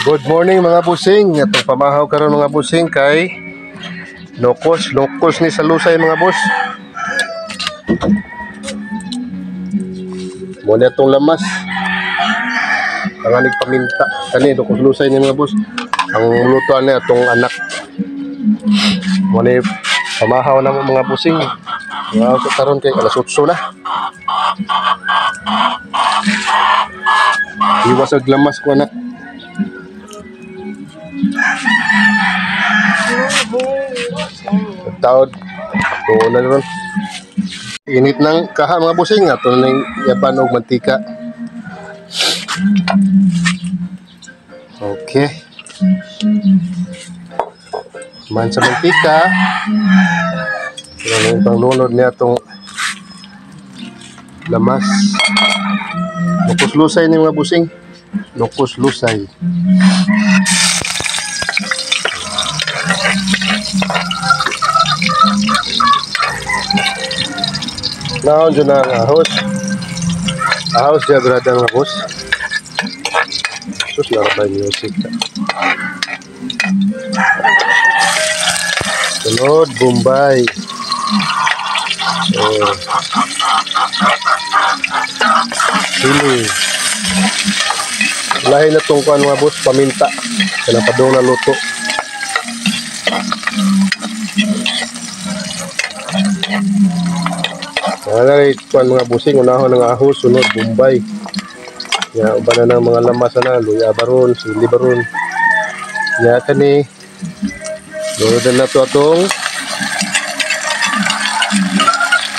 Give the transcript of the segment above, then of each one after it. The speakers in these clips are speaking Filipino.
Good morning mga busing. Itong pamahaw karon mga busing kay Nokos ni Salusay mga boss. Muna itong lamas. Panganig paminta. Kani Nokos Lusay ni mga boss. Ang lutuan niya itong anak. Muna pamahaw na mga busing. Wow, so karon kay alas 8 na. Iwas ang lamas ko anak. Taod na ron. Init ng kaha mga busing. Ito na yung yaban o mantika. Okay. Man sa mantika. Ito na yung panglunod niya itong lamas. Nokos Lusay ni mga busing. Nokos Lusay. Naon dyan ang ahos. Ahos dyan berada ng ahos. Terus narapay music. Sunod, Bombay. Sili. Lahi na itong kuhan mga boss, paminta. Kanapadong na luto. Nangalit kuhan mga busing, unahon ng ahos, sunod, Bombay. Ya, uba na ng mga lamas na, luya baron, sili baron. Ya, kani. Lunodan na ito itong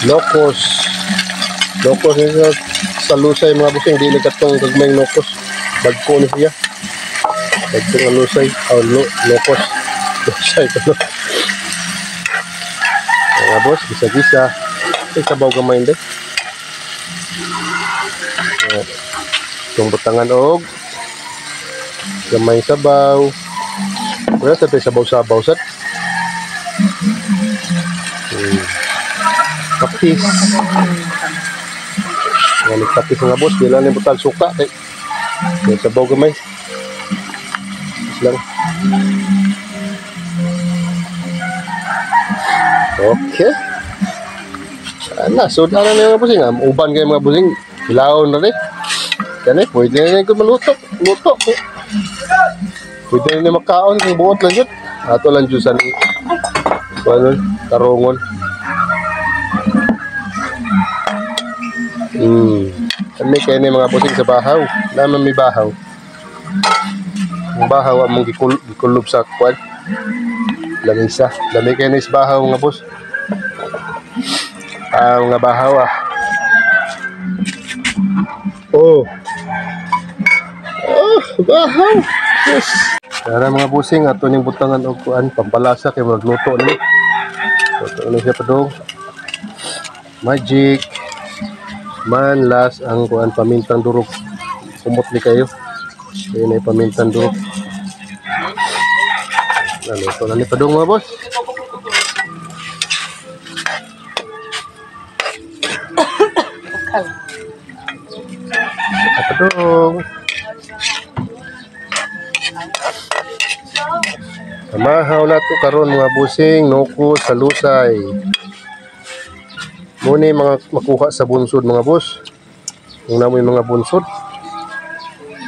Nokos. Nokos niya sa Lusay mga busing, di nagkatong gagmayng Nokos. Bagko ni siya. Bagko ng Lusay. Nokos. Lusay ko. Mga boss, gisa-gisa. Ay, sabaw gamay hindi. Itong butangan og gamay sabaw. Wala sa sabaw-sabaw sat. Kapis. Yan kapis nga boss, bila ni butang suka kay. Yung sabaw gamay. Lang. Okay. Ana, so na mga busing, uban kay mga busing, ilaw na rin. Kani, pwede na ko maluto. Luto. Pwede na makaon kung buot lang yun. Ato lang juice ni karongon. Kami kayo na mga busing sa bahaw. Naman may bahaw. Ang bahaw among gikulob sa kwan. Lamisa. Dami kayo na is bahaw mga bus. Mga bahaw bahaw. Yes. Tara mga busing, ato ning butangan og kuan pampalasa kay magluto ni. Luto ni siya padong. Magic. Manlas ang kuan pamintang durog. Kumot ni kayo. Ayun ay pamintang durog. Luto na ni padong mga boss. Padong. Pamahaw na to karon mga busing, Nokos sa Lusay. Muna mga makuha sa bunsod mga boss. Kung namoy mga bunsod,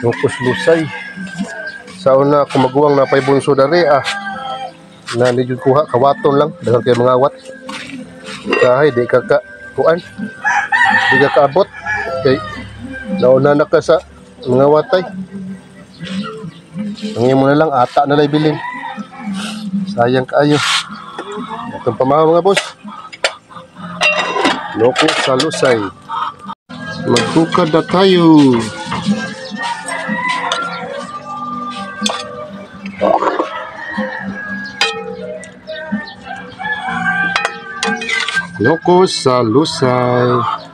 Nokos Lusay. Sa una kung maguwang napay bunsod ari na nijud kuha kawaton lang, daghang kay mga wat. Kahay di ka kuan. Di ka kaabot kay nauna na ka sa mga watay. Ang mo na lang ata na lay bilin. Sayang kaayo. Itong pamahaw mga boss. Nokos sa Lusay. Magkukad na tayo. Nokos sa Lusay.